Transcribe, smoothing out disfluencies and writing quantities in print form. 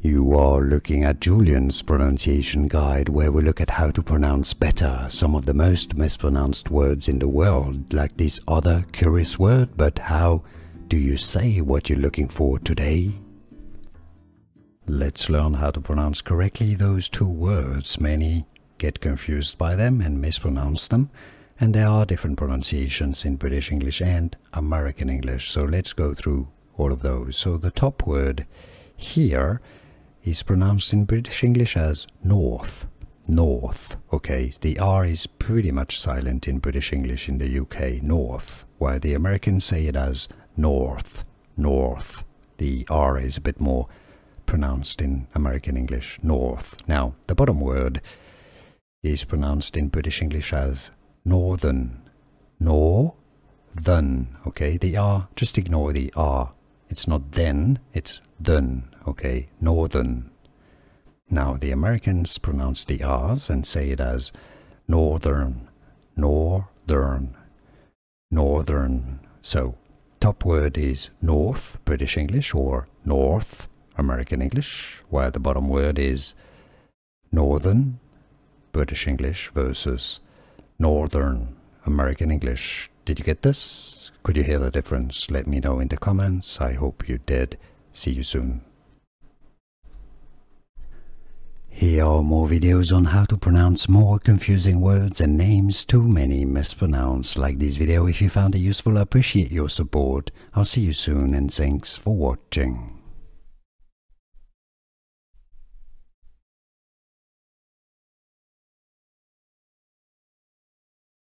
You are looking at Julian's pronunciation guide, where we look at how to pronounce better some of the most mispronounced words in the world, like this other curious word. But how do you say what you're looking for today? Let's learn how to pronounce correctly those two words. Many get confused by them and mispronounce them, and there are different pronunciations in British English and American English. So let's go through all of those. So the top word here is pronounced in British English as north. North. Okay, the R is pretty much silent in British English in the UK, north, while the Americans say it as north. North. The R is a bit more pronounced in American English, north. Now, the bottom word is pronounced in British English as northern. Northern. Okay, the R, just ignore the R. It's not then, it's dun. Okay, northern. Now the Americans pronounce the R's and say it as northern, northern, northern. So top word is north, British English, or north, American English, while the bottom word is northern, British English versus northern, American English. Did you get this? Could you hear the difference? Let me know in the comments. I hope you did. See you soon. Here are more videos on how to pronounce more confusing words and names too many mispronounced. Like this video if you found it useful. I appreciate your support. I'll see you soon and thanks for watching.